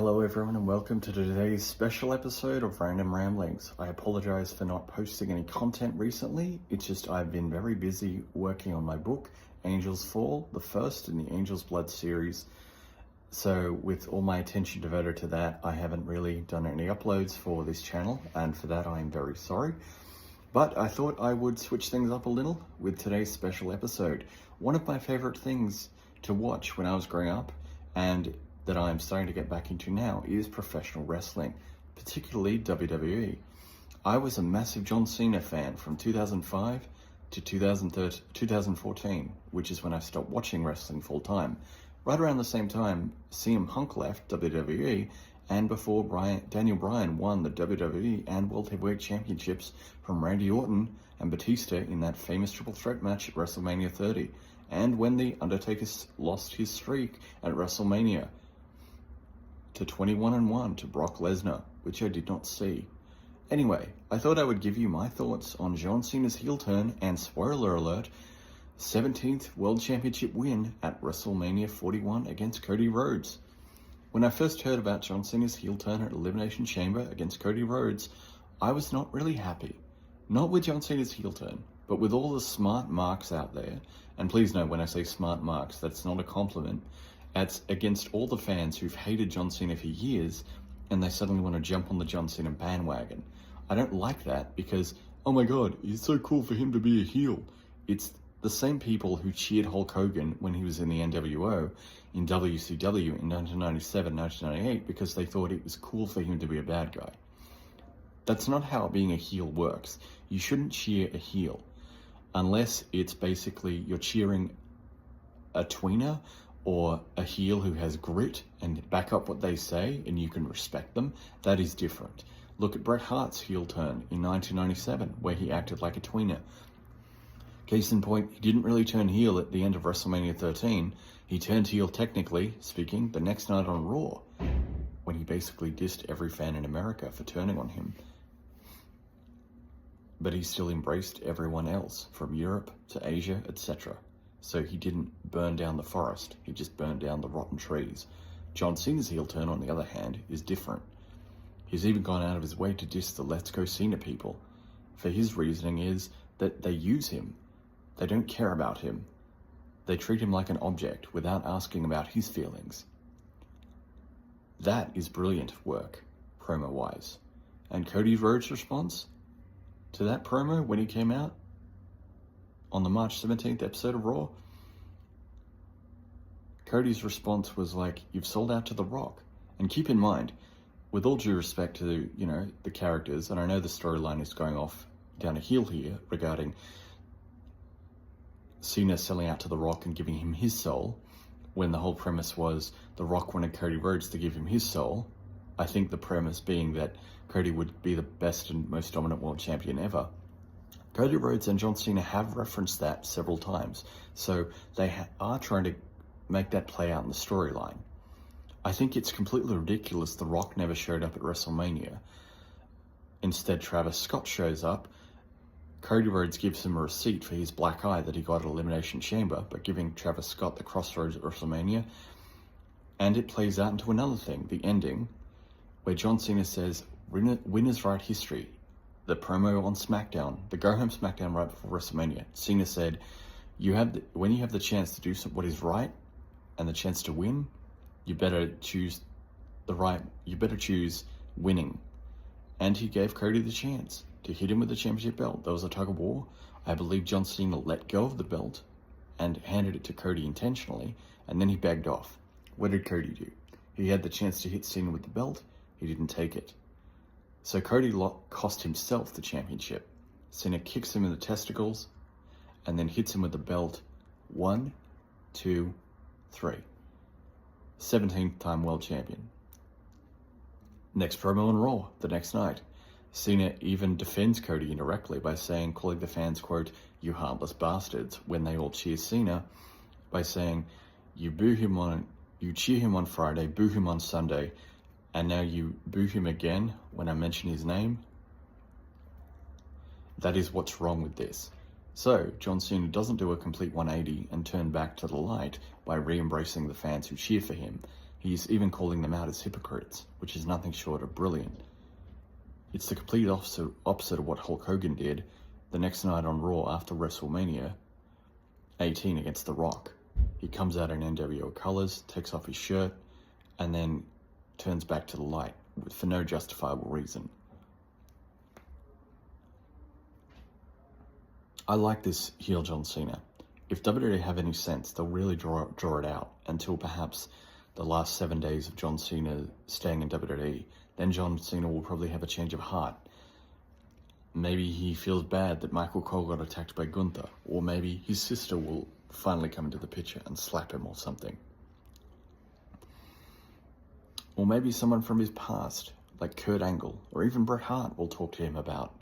Hello everyone and welcome to today's special episode of Random Ramblings. I apologize for not posting any content recently. It's just I've been very busy working on my book, Angels Fall, the first in the Angel's Blood series. So with all my attention devoted to that, I haven't really done any uploads for this channel, and for that I am very sorry. But I thought I would switch things up a little with today's special episode. One of my favorite things to watch when I was growing up, and that I'm starting to get back into now, is professional wrestling, particularly WWE. I was a massive John Cena fan from 2005 to 2014, which is when I stopped watching wrestling full time. Right around the same time, CM Punk left WWE, and before Daniel Bryan won the WWE and World Heavyweight Championships from Randy Orton and Batista in that famous triple threat match at WrestleMania 30, and when The Undertaker lost his streak at WrestleMania to 21-1 to Brock Lesnar, which I did not see. Anyway, I thought I would give you my thoughts on John Cena's heel turn and, spoiler alert, 17th World Championship win at WrestleMania 41 against Cody Rhodes. When I first heard about John Cena's heel turn at Elimination Chamber against Cody Rhodes, I was not really happy. Not with John Cena's heel turn, but with all the smart marks out there. And please know, when I say smart marks, that's not a compliment. That's against all the fans who've hated John Cena for years, and they suddenly want to jump on the John Cena bandwagon. I don't like that because, oh my god, it's so cool for him to be a heel. It's the same people who cheered Hulk Hogan when he was in the NWO in WCW in 1997, 1998 because they thought it was cool for him to be a bad guy. That's not how being a heel works. You shouldn't cheer a heel unless it's basically you're cheering a tweener or a heel who has grit and back up what they say and you can respect them. That is different. Look at Bret Hart's heel turn in 1997 where he acted like a tweener. Case in point, he didn't really turn heel at the end of WrestleMania 13. He turned heel, technically speaking, the next night on Raw, when he basically dissed every fan in America for turning on him. But he still embraced everyone else, from Europe to Asia, etc. So he didn't burn down the forest, he just burned down the rotten trees. John Cena's heel turn, on the other hand, is different. He's even gone out of his way to diss the Let's Go Cena people. For his reasoning is that they use him. They don't care about him. They treat him like an object without asking about his feelings. That is brilliant work, promo-wise. And Cody Rhodes' response to that promo when he came out on the March 17th episode of Raw, Cody's response was like, you've sold out to The Rock. And keep in mind, with all due respect to, the characters, and I know the storyline is going off down a hill here regarding Cena selling out to The Rock and giving him his soul, when the whole premise was The Rock wanted Cody Rhodes to give him his soul. I think the premise being that Cody would be the best and most dominant world champion ever. Cody Rhodes and John Cena have referenced that several times, so they are trying to make that play out in the storyline. I think it's completely ridiculous The Rock never showed up at WrestleMania. Instead, Travis Scott shows up. Cody Rhodes gives him a receipt for his black eye that he got at Elimination Chamber, but giving Travis Scott the crossroads at WrestleMania. And it plays out into another thing, the ending, where John Cena says, winners write history. The promo on SmackDown, the go-home SmackDown right before WrestleMania, Cena said, when you have the chance to do what is right and the chance to win, you better choose winning. And he gave Cody the chance to hit him with the championship belt. There was a tug of war. I believe John Cena let go of the belt and handed it to Cody intentionally, and then he bagged off. What did Cody do? He had the chance to hit Cena with the belt. He didn't take it. So Cody cost himself the championship. Cena kicks him in the testicles and then hits him with the belt. 1, 2, 3. 17th time world champion. Next promo on Raw, the next night. Cena even defends Cody indirectly by calling the fans, quote, you heartless bastards, when they all cheer Cena, by saying, you cheer him on Friday, boo him on Sunday, and now you boo him again when I mention his name. That is what's wrong with this. So, John Cena doesn't do a complete 180 and turn back to the light by re-embracing the fans who cheer for him. He's even calling them out as hypocrites, which is nothing short of brilliant. It's the complete opposite of what Hulk Hogan did the next night on Raw after WrestleMania 18 against The Rock. He comes out in NWO colors, takes off his shirt, and then turns back to the light for no justifiable reason. I like this heel John Cena. If WWE have any sense, they'll really draw it out until perhaps the last 7 days of John Cena staying in WWE. Then John Cena will probably have a change of heart. Maybe he feels bad that Michael Cole got attacked by Gunther, or maybe his sister will finally come into the picture and slap him or something. Or maybe someone from his past, like Kurt Angle, or even Bret Hart, will talk to him about,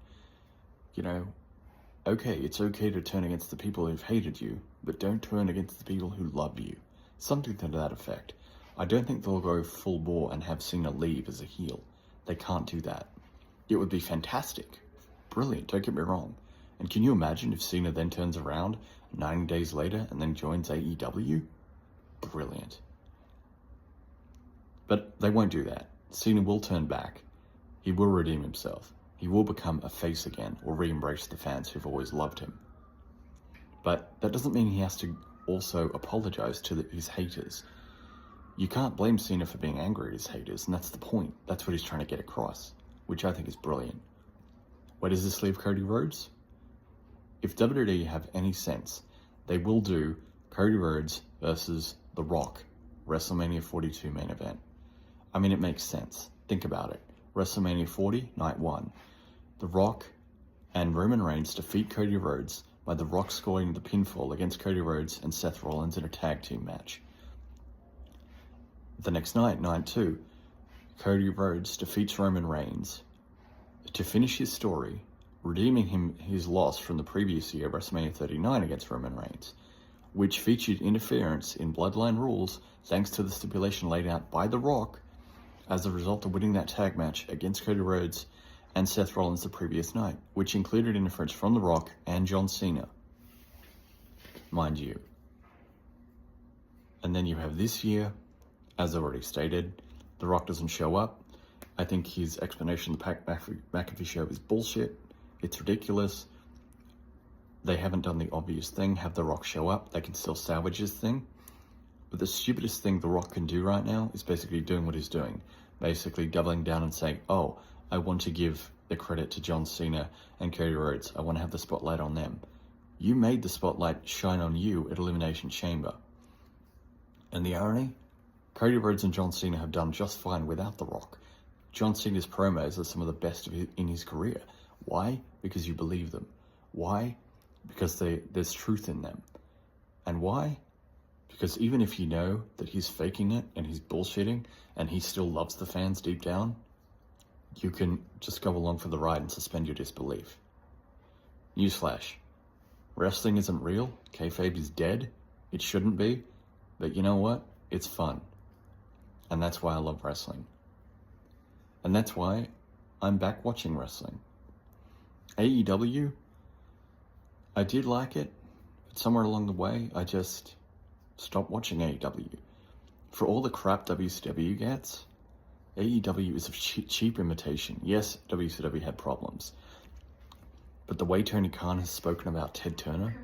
okay, it's okay to turn against the people who've hated you, but don't turn against the people who love you. Something to that effect. I don't think they'll go full bore and have Cena leave as a heel. They can't do that. It would be fantastic. Brilliant, don't get me wrong. And can you imagine if Cena then turns around 9 days later and then joins AEW? Brilliant. But they won't do that. Cena will turn back. He will redeem himself. He will become a face again, or re-embrace the fans who've always loved him. But that doesn't mean he has to also apologize to his haters. You can't blame Cena for being angry at his haters, and that's the point. That's what he's trying to get across, which I think is brilliant. Where does this leave Cody Rhodes? If WWE have any sense, they will do Cody Rhodes versus The Rock, WrestleMania 42 main event. I mean, it makes sense. Think about it. WrestleMania 40, night 1. The Rock and Roman Reigns defeat Cody Rhodes by The Rock scoring the pinfall against Cody Rhodes and Seth Rollins in a tag team match. The next night, night 2, Cody Rhodes defeats Roman Reigns to finish his story, redeeming his loss from the previous year, WrestleMania 39 against Roman Reigns, which featured interference in Bloodline rules thanks to the stipulation laid out by The Rock as a result of winning that tag match against Cody Rhodes and Seth Rollins the previous night, which included interference from The Rock and John Cena, mind you. And then you have this year, as already stated, The Rock doesn't show up. I think his explanation of the Pat McAfee show is bullshit. It's ridiculous. They haven't done the obvious thing, have The Rock show up. They can still salvage his thing. But the stupidest thing The Rock can do right now is basically doing what he's doing. Basically doubling down and saying, oh, I want to give the credit to John Cena and Cody Rhodes. I want to have the spotlight on them. You made the spotlight shine on you at Elimination Chamber. And the irony? Cody Rhodes and John Cena have done just fine without The Rock. John Cena's promos are some of the best in his career. Why? Because you believe them. Why? Because there's truth in them. And why? Because even if you know that he's faking it and he's bullshitting and he still loves the fans deep down, you can just go along for the ride and suspend your disbelief. Newsflash. Wrestling isn't real. Kayfabe is dead. It shouldn't be. But you know what? It's fun. And that's why I love wrestling. And that's why I'm back watching wrestling. AEW, I did like it, but somewhere along the way, I just stopped watching AEW. For all the crap WCW gets, AEW is a cheap imitation. Yes, WCW had problems. But the way Tony Khan has spoken about Ted Turner